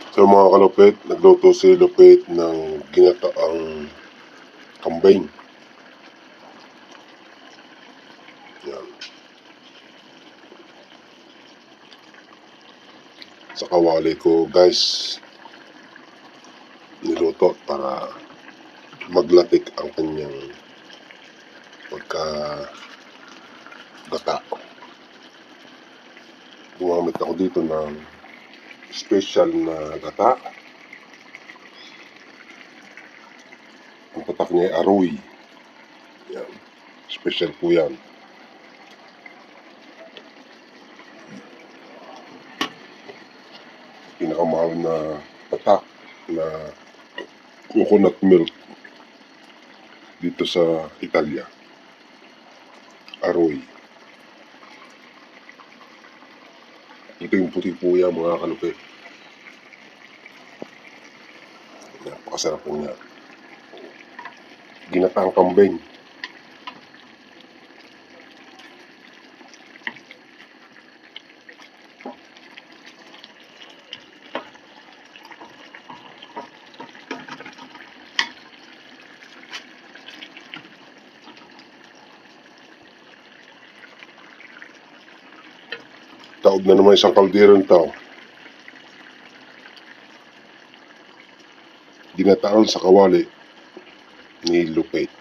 So mga kalupit, nagluto si Lupit ng ginataang kambing. Yan. Sa kawali ko guys, niluto para maglatik ang kanyang pagkagata. Gumamit ako dito ng special na gata. Ang patak niya ay aroy. Yan. Special po yan. Pinakamahal na patak na coconut milk dito sa Italia. Aroy. Puting-puti po yan mga kalupit. Napakasarap po niya. Ginataang kambing. Taob na naman isang kalderong tao. Ginataan sa kawali ni Lupit.